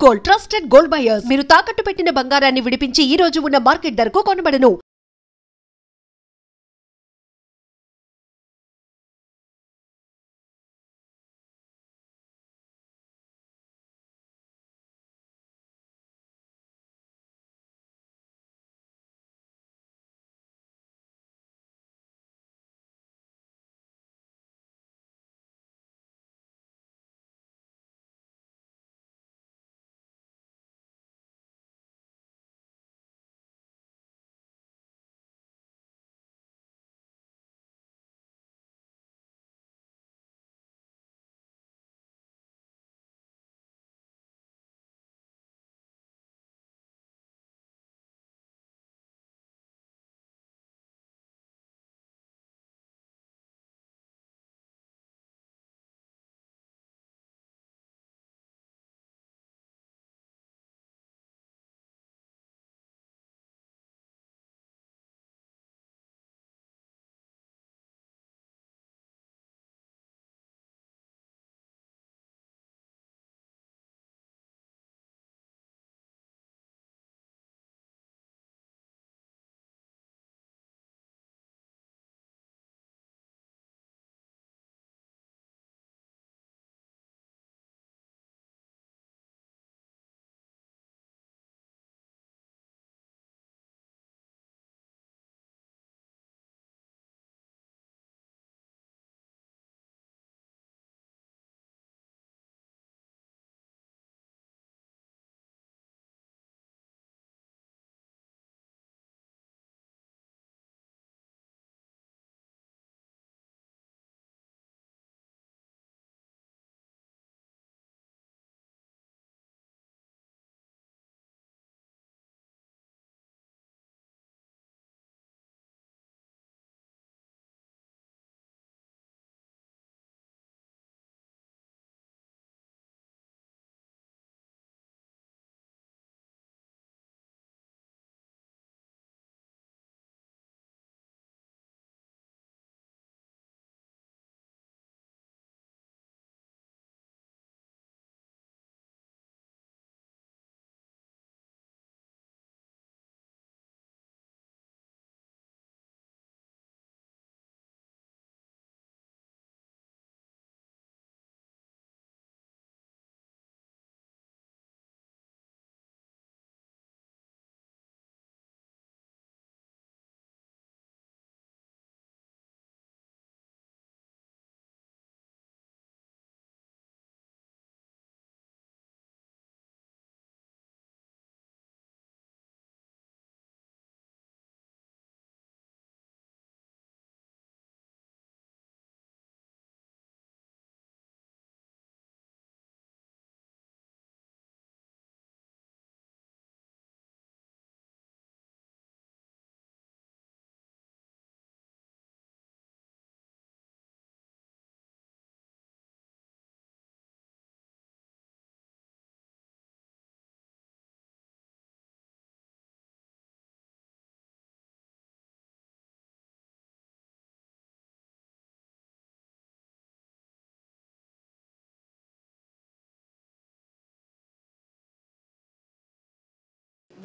Gold trusted gold buyers. మీరు తాకట్టు పెట్టిన బంగారాన్ని విడిపించి ఈ రోజు ఉన్న మార్కెట్ ధరకు కొనబడను.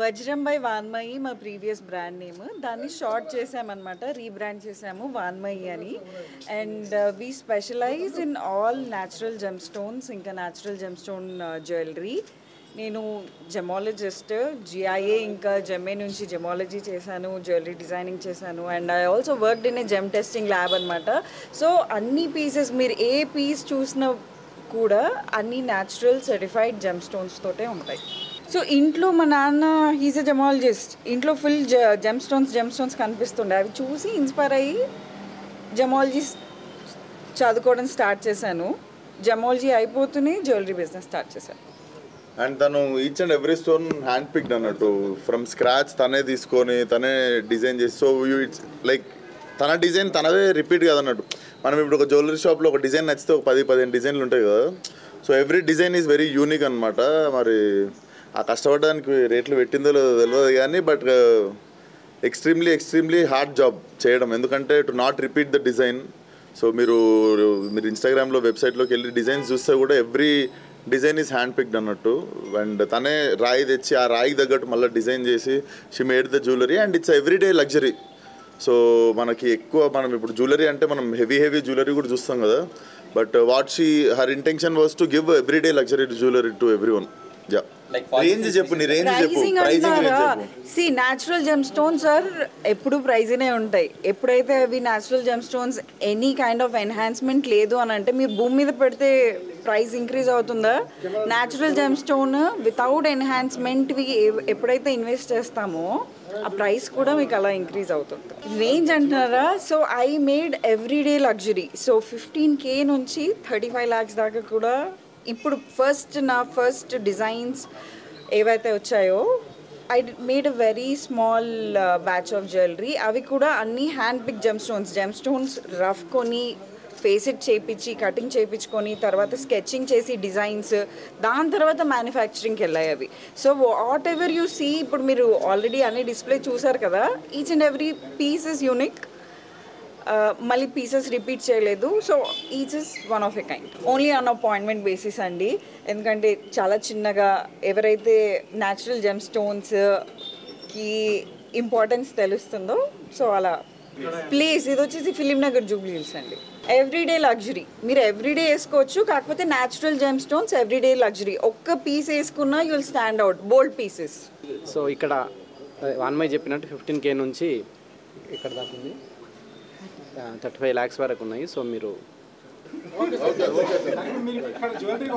వజ్రం బై వాన్మయి మా ప్రీవియస్ బ్రాండ్ నేమ్. దాన్ని షార్ట్ చేసామన్నమాట, రీబ్రాండ్ చేసాము వాన్మయి అని. And we specialize in all natural gem stones, ఇంకా న్యాచురల్ జెమ్ స్టోన్ జ్యువెలరీ. నేను జెమాలజిస్ట్, జిఐఏ ఇంకా జెమ్ఏ నుంచి జెమాలజీ చేశాను, జ్యువెలరీ డిజైనింగ్ చేశాను. And I also worked in a gem testing lab అనమాట. సో అన్ని పీసెస్, మీరు ఏ పీస్ చూసినా కూడా అన్ని న్యాచురల్ సర్టిఫైడ్ జెమ్ స్టోన్స్ తోటే ఉంటాయి. సో ఇంట్లో మా నాన్న హీజ్ ఎ జెమాలజిస్ట్. ఇంట్లో ఫుల్ జెమ్ స్టోన్స్ కనిపిస్తుండే. అవి చూసి ఇన్స్పైర్ అయ్యి జెమాలజీ చదువుకోవడం స్టార్ట్ చేశాను. జెమాలజీ అయిపోతూనే జ్యువెలరీ బిజినెస్ స్టార్ట్ చేశాను. అండ్ తను each and every stone hand picked అన్నట్టు, ఫ్రమ్ స్క్రాచ్ తనే తీసుకొని తనే డిజైన్ చేసి. సో ఇట్స్ లైక్ తన డిజైన్ తనదే రిపీట్ కదన్నట్టు. మనం ఇప్పుడు ఒక జ్యువెలరీ షాప్లో ఒక డిజైన్ నచ్చితే ఒక 10-15 డిజైన్లు ఉంటాయి కదా. So every design is very unique అనమాట. మరి ఆ కష్టపడడానికి రేట్లు పెట్టిందో తెలియదు కానీ, బట్ ఎక్స్ట్రీమ్లీ హార్డ్ జాబ్ చేయడం. ఎందుకంటే to not repeat the design. So మీరు ఇన్స్టాగ్రామ్లో వెబ్సైట్లోకి వెళ్ళి డిజైన్స్ చూస్తే కూడా every design is hand picked అన్నట్టు. అండ్ తనే రాయి తెచ్చి ఆ రాయికి తగ్గట్టు మళ్ళీ డిజైన్ చేసి she made the jewellery and it's everyday luxury. So మనకి ఎక్కువ మనం ఇప్పుడు జ్యువెలరీ అంటే మనం హెవీ జ్యువెలరీ కూడా చూస్తాం కదా, but what her intention was to give everyday luxury jewellery to everyone. Yeah, range చెప్పు, నీ రేంజ్ చెప్పు, ప్రైసింగ్ రేంజ్ చెప్పు. See natural gem stones are ఎప్పుడు ప్రైజ్నే ఉంటాయి. ఎప్పుడైతే అవి natural gem stones any kind of enhancement లేదు అని అంటే మీరు భూమి మీద పెడితే ప్రైస్ ఇంక్రీజ్ అవుతుందా? న్యాచురల్ జెమ్ స్టోన్ వితౌట్ ఎన్హాన్స్మెంట్వి ఎప్పుడైతే ఇన్వెస్ట్ చేస్తామో ఆ ప్రైస్ కూడా మీకు అలా ఇంక్రీజ్ అవుతుంది. రేంజ్ అంటున్నారా? So I made everyday luxury. So 15K నుంచి 35 lakhs దాకా కూడా ఇప్పుడు నా ఫస్ట్ డిజైన్స్ ఏవైతే వచ్చాయో I made a very small batch of jewellery. అవి కూడా అన్నీ hand pick gem stones rough కొని ఫేసెట్ చేయించి కటింగ్ చేయించుకొని తర్వాత స్కెచింగ్ చేసి డిజైన్స్, దాని తర్వాత మ్యానుఫ్యాక్చరింగ్కి వెళ్ళాయి అవి. So whatever you see, ఇప్పుడు మీరు ఆల్రెడీ అన్ని డిస్ప్లే చూసారు కదా, each and every piece is unique. మళ్ళీ పీసెస్ రిపీట్ చేయలేదు. So each is one of a kind, only on appointment basis అండి. ఎందుకంటే చాలా చిన్నగా ఎవరైతే న్యాచురల్ జెమ్ స్టోన్స్కి ఇంపార్టెన్స్ తెలుస్తుందో సో అలా ప్లేస్ ఇది వచ్చేసి ఫిలిం నగర్ జూబ్లీ హిల్స్ అండి. ఎవ్రీడే లగ్జరీ మీరు ఎవ్రీడే వేసుకోవచ్చు, కాకపోతే natural gem stones everyday luxury. ఒక్క పీస్ వేసుకున్నా you will stand out, bold pieces. So ఇక్కడ వాన్మయ్య చెప్పినట్టు 15K నుంచి ఇక్కడ దాకా ఉంది, 35 lakhs వరకు ఉన్నాయి. సో మీరు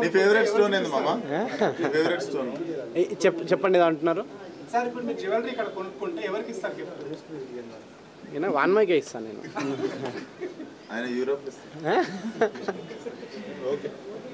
నీ ఫేవరెట్ స్టోన్ ఏంది మామ? ఫేవరెట్ స్టోన్ చెప్పండి ఏదో అంటున్నారు. సార్ ఇప్పుడు మీరు జ్యువెలరీ ఇక్కడ కొనుక్కుంటే ఎవరికి ఇస్తారు గిఫ్ట్? నేను వాన్మయ్యకే ఇస్తాను నేను. ఆయన యూరోప్. ఓకే.